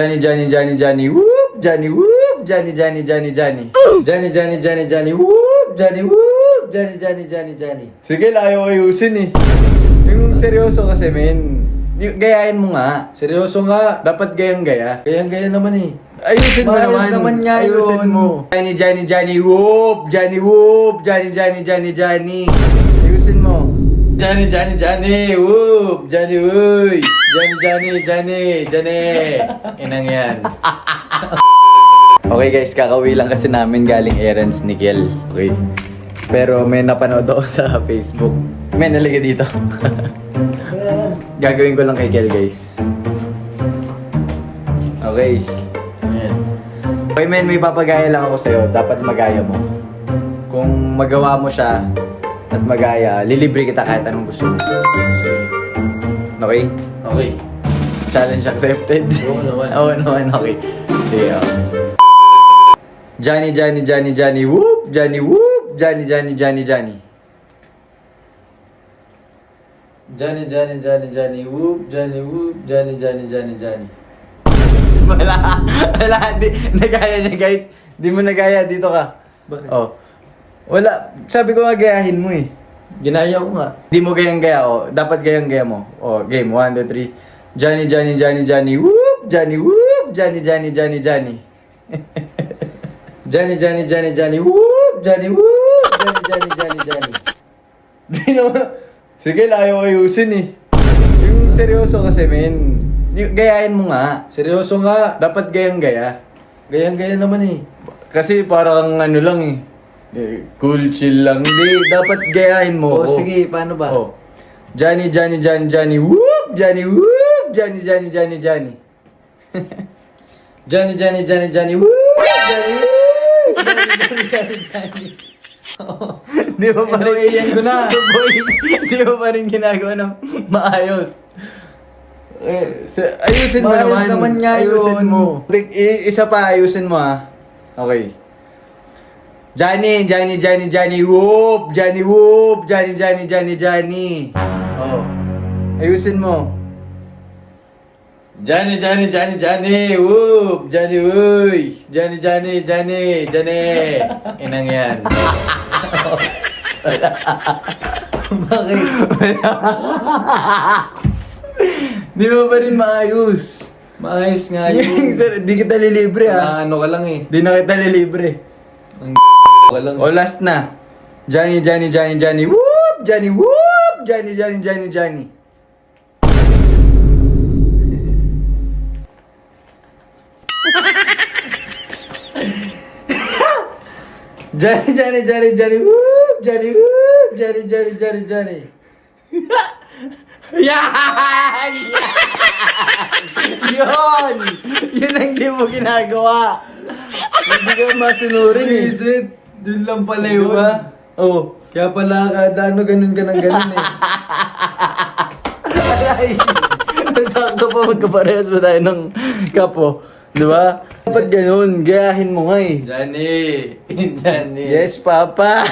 Johnny, Johnny, Johnny, Johnny, whoop, Johnny, whoop, Johnny, Johnny, Johnny, Johnny. Johnny, Johnny, Johnny, Johnny, whoop, Johnny, whoop, Johnny, Johnny, Johnny, Johnny. Sige, ayaw ayusin eh. Yung seryoso kasi, men. Gayahin mo nga. Seryoso nga. Dapat gayang-gaya. Gayang-gaya naman eh. Ayusin mo naman niya ayusin mo. Johnny, Johnny, Johnny, whoop, Johnny, whoop, Johnny, Johnny, Johnny, Johnny. Ayusin mo. Johnny, Johnny, Johnny, whoop, Johnny, uy. Johnny, Johnny, Johnny, Johnny. Inang yan. Okay guys, kakauwi lang kasi namin galing errands ni Kel. Okay. Pero may napanood ako sa Facebook. Men, naliga dito. Gagawin ko lang kay Kel guys. Okay. Ayan. Okay men, may papagaya lang ako sa'yo. Dapat magaya mo. Kung magawa mo siya at magaya, lilibre kita kahit anong gusto mo. Okay? Okay. Challenge accepted. Oo naman. Oo naman, okay. Sige, okay. Johnny, Johnny, Johnny, Johnny, whoop! Johnny, whoop! Johnny, Johnny, Johnny, Johnny. Johnny, Johnny, Johnny, Johnny, whoop! Johnny, whoop! Johnny, Johnny, Johnny, Johnny. Wala, nagaya niya guys. Di mo nagaya, dito ka. Bakit? Oh. Wala, sabi ko nga gayahin mo eh. Ginaya ko nga. Di mo gayang-gaya, oh. Dapat gayang-gaya mo. Oh, game, 1, 2, 3. Johnny, Johnny, Johnny, Johnny, whoop! Johnny, whoop! Johnny, Johnny, Johnny, Johnny. Johnny, Johnny, Johnny, Johnny, whoop! Johnny, whoop! Johnny, Johnny, Johnny, Johnny. Di naman. Sige, ayaw ayusin eh. Yung seryoso kasi, men. Gayahin mo nga. Seryoso nga. Dapat gayang-gaya. Gayang-gaya naman eh. Kasi parang ano lang eh. Cool, chill lang. Hindi, dapat gayahin mo. Oh, sige, paano ba? Oh. Johnny, Johnny, Johnny, Johnny, whoop! Johnny, whoop! Johnny, Johnny, Johnny, Johnny. Johnny, Johnny, Johnny, Johnny, whoop! Johnny, whoop! Johnny, Johnny, Johnny. Oh, di mo pa rin, Iyan ko na. Boy, di mo pa rin ginagawa ng maayos. Ayusin mo Maayos naman. naman nga Ayusin yun. mo. Isa pa, ayusin mo ha. Okay. Johnny, Johnny, Johnny, Johnny, whoop! Johnny, whoop! Johnny, Johnny, Johnny, Johnny. Oh. Ayusin mo. Johnny, Johnny, Johnny, Johnny, whoop! Johnny, uy! Johnny, Johnny, Johnny, Johnny. Inang yan. Bakit? Di mo pa rin maayos. Maayos nga yun. Sir, di kita lilibre ha. Ano ka lang eh. Di na kita lilibre. Ang ka lang. O last na. Johnny, Johnny, Johnny, Johnny, whoop! Johnny, whoop! Johnny, Johnny, Johnny, Johnny. Johnny, Johnny, Johnny, Johnny, whoop! Johnny, whoop! Johnny, Johnny, Johnny, Johnny. Yan! Yun! Yun ang di mo ginagawa. Hindi ka masunurin eh. Isit, dun lang pala yun. Diba? Oh. Kaya pala kada ano, ganun ka ng ganun eh. Aray! Sakto pa magkaparehas ba tayo ng kapo? Di ba? Dapat ganun, gayahin mo nga eh. Johnny! Johnny! Yes, Papa!